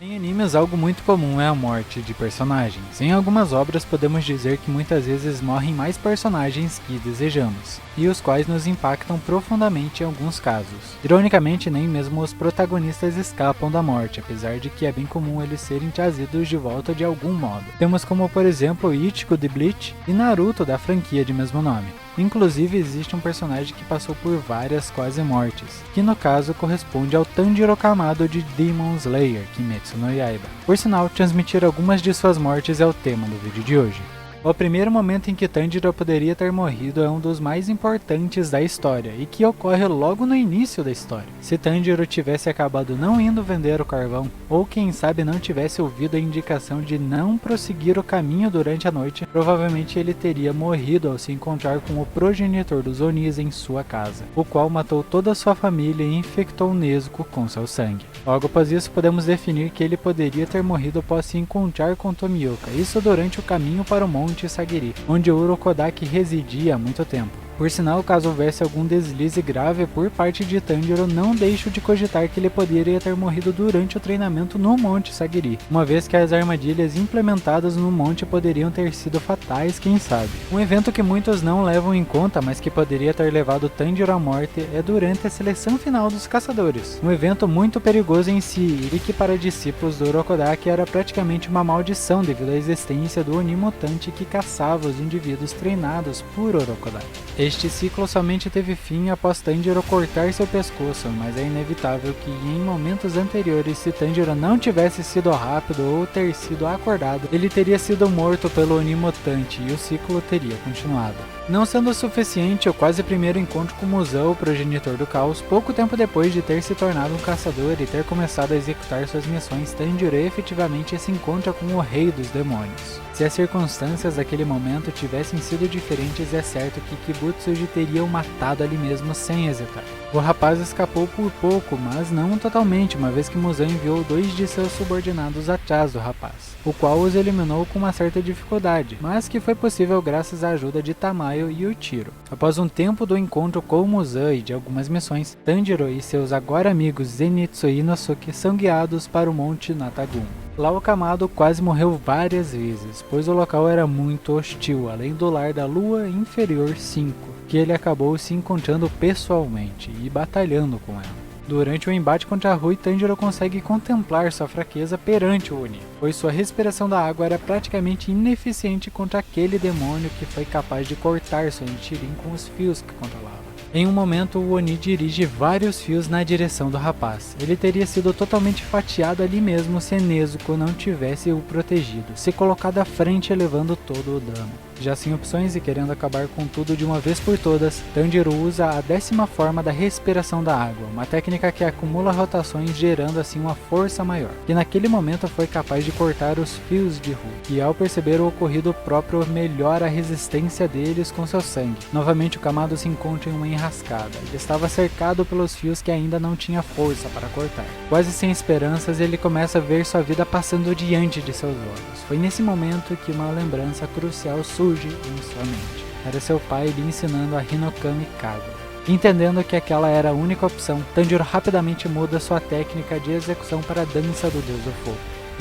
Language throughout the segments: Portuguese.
Em animes, algo muito comum é a morte de personagens. Em algumas obras, podemos dizer que muitas vezes morrem mais personagens que desejamos, e os quais nos impactam profundamente em alguns casos. Ironicamente, nem mesmo os protagonistas escapam da morte, apesar de que é bem comum eles serem trazidos de volta de algum modo. Temos como, por exemplo, Ichigo de Bleach e Naruto da franquia de mesmo nome. Inclusive, existe um personagem que passou por várias quase mortes, que no caso corresponde ao Tanjiro Kamado de Demon Slayer, Kimetsu no Yaiba. Por sinal, transmitir algumas de suas mortes é o tema do vídeo de hoje. O primeiro momento em que Tanjiro poderia ter morrido é um dos mais importantes da história, e que ocorre logo no início da história. Se Tanjiro tivesse acabado não indo vender o carvão, ou quem sabe não tivesse ouvido a indicação de não prosseguir o caminho durante a noite, provavelmente ele teria morrido ao se encontrar com o progenitor dos Onis em sua casa, o qual matou toda a sua família e infectou Nezuko com seu sangue. Logo após isso, podemos definir que ele poderia ter morrido após se encontrar com Tomioka, isso durante o caminho para o Monte Sagiri, onde o Urokodaki residia há muito tempo. Por sinal, caso houvesse algum deslize grave por parte de Tanjiro, não deixo de cogitar que ele poderia ter morrido durante o treinamento no Monte Sagiri, uma vez que as armadilhas implementadas no monte poderiam ter sido fatais, quem sabe. Um evento que muitos não levam em conta, mas que poderia ter levado Tanjiro à morte, é durante a seleção final dos caçadores. Um evento muito perigoso em si, e que para discípulos do Urokodaki era praticamente uma maldição devido à existência do Oni mutante que caçava os indivíduos treinados por Urokodaki. Este ciclo somente teve fim após Tanjiro cortar seu pescoço, mas é inevitável que em momentos anteriores, se Tanjiro não tivesse sido rápido ou ter sido acordado, ele teria sido morto pelo Oni mutante e o ciclo teria continuado. Não sendo suficiente, o quase primeiro encontro com Muzan, o progenitor do caos, pouco tempo depois de ter se tornado um caçador e ter começado a executar suas missões, Tanjiro efetivamente se encontra com o rei dos demônios. Se as circunstâncias daquele momento tivessem sido diferentes, é certo que Kibutsuji teria o matado ali mesmo sem hesitar. O rapaz escapou por pouco, mas não totalmente, uma vez que Muzan enviou 2 de seus subordinados atrás do rapaz, o qual os eliminou com uma certa dificuldade, mas que foi possível graças à ajuda de Tamayo e Uchiro. Após um tempo do encontro com Muzan e de algumas missões, Tanjiro e seus agora amigos Zenitsu e Inosuke são guiados para o Monte Natagun. Lá o Kamado quase morreu várias vezes, pois o local era muito hostil, além do lar da Lua Inferior 5, que ele acabou se encontrando pessoalmente e batalhando com ela. Durante o embate contra Rui, Tanjiro consegue contemplar sua fraqueza perante o Oni, pois sua respiração da água era praticamente ineficiente contra aquele demônio que foi capaz de cortar seu Nichirin com os fios que controlava. Em um momento, o Oni dirige vários fios na direção do rapaz. Ele teria sido totalmente fatiado ali mesmo se Nezuko não tivesse o protegido, se colocado à frente elevando todo o dano. Já sem opções e querendo acabar com tudo de uma vez por todas, Tanjiro usa a 10ª forma da respiração da água, uma técnica que acumula rotações gerando assim uma força maior, que naquele momento foi capaz de cortar os fios de Ru, e ao perceber o ocorrido próprio melhora a resistência deles com seu sangue. Novamente o Kamado se encontra em uma enrascada, ele estava cercado pelos fios que ainda não tinha força para cortar. Quase sem esperanças, ele começa a ver sua vida passando diante de seus olhos. Foi nesse momento que uma lembrança crucial surge em sua mente. Era seu pai lhe ensinando a Hinokami Kagura. Entendendo que aquela era a única opção, Tanjiro rapidamente muda sua técnica de execução para a dança do deus do fogo.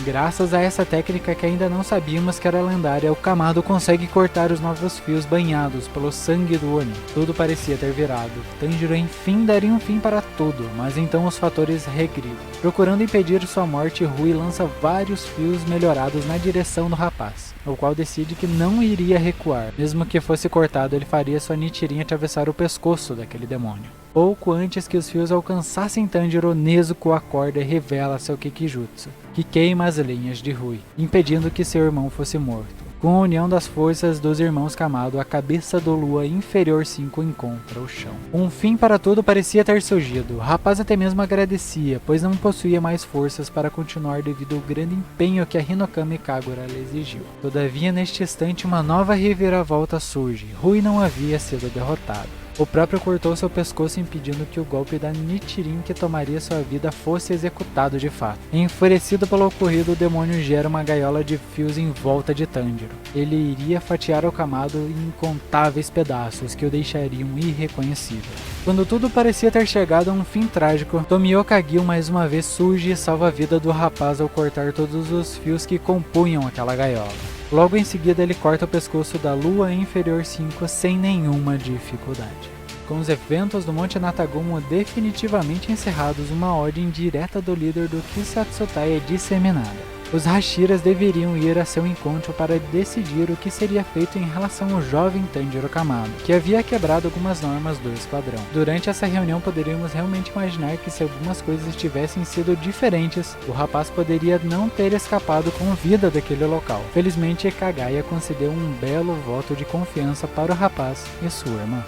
Graças a essa técnica que ainda não sabíamos que era lendária, o Kamado consegue cortar os novos fios banhados pelo sangue do Oni. Tudo parecia ter virado. Tanjiro enfim daria um fim para tudo, mas então os fatores regridam. Procurando impedir sua morte, Rui lança vários fios melhorados na direção do rapaz, o qual decide que não iria recuar. Mesmo que fosse cortado, ele faria sua Nichirin atravessar o pescoço daquele demônio. Pouco antes que os fios alcançassem Tanjiro, Nezuko acorda e revela seu Kikijutsu, que queima as linhas de Rui, impedindo que seu irmão fosse morto. Com a união das forças dos irmãos Kamado, a cabeça do Lua Inferior 5 encontra o chão. Um fim para tudo parecia ter surgido. O rapaz até mesmo agradecia, pois não possuía mais forças para continuar devido ao grande empenho que a Hinokami Kagura lhe exigiu. Todavia, neste instante, uma nova reviravolta surge. Rui não havia sido derrotado. O próprio cortou seu pescoço impedindo que o golpe da Nichirin que tomaria sua vida fosse executado de fato. Enfurecido pelo ocorrido, o demônio gera uma gaiola de fios em volta de Tanjiro. Ele iria fatiar o Kamado em incontáveis pedaços que o deixariam irreconhecível. Quando tudo parecia ter chegado a um fim trágico, Tomio Kagyu mais uma vez surge e salva a vida do rapaz ao cortar todos os fios que compunham aquela gaiola. Logo em seguida ele corta o pescoço da Lua Inferior 5 sem nenhuma dificuldade. Com os eventos do Monte Natagumo definitivamente encerrados, uma ordem direta do líder do Kisatsutai é disseminada. Os Hashiras deveriam ir a seu encontro para decidir o que seria feito em relação ao jovem Tanjiro Kamado, que havia quebrado algumas normas do esquadrão. Durante essa reunião poderíamos realmente imaginar que se algumas coisas tivessem sido diferentes, o rapaz poderia não ter escapado com vida daquele local. Felizmente, Kagaya concedeu um belo voto de confiança para o rapaz e sua irmã.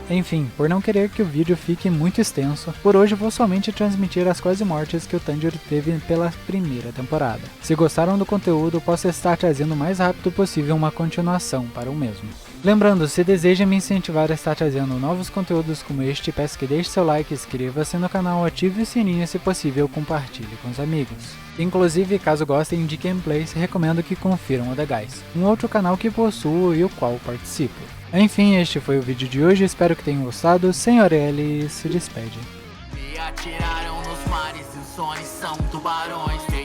Enfim, por não querer que o vídeo fique muito extenso, por hoje vou somente transmitir as quase mortes que o Tanjiro teve pela primeira temporada. Se gostaram do conteúdo, posso estar trazendo o mais rápido possível uma continuação para o mesmo. Lembrando, se deseja me incentivar a estar trazendo novos conteúdos como este, peço que deixe seu like, inscreva-se no canal, ative o sininho e se possível compartilhe com os amigos. Inclusive, caso gostem de gameplays, recomendo que confiram o The Guys, um outro canal que possuo e o qual participo. Enfim, este foi o vídeo de hoje, espero que tenham gostado. Senhor L se despede. Me atiraram nos mares e os sonhos são tubarões.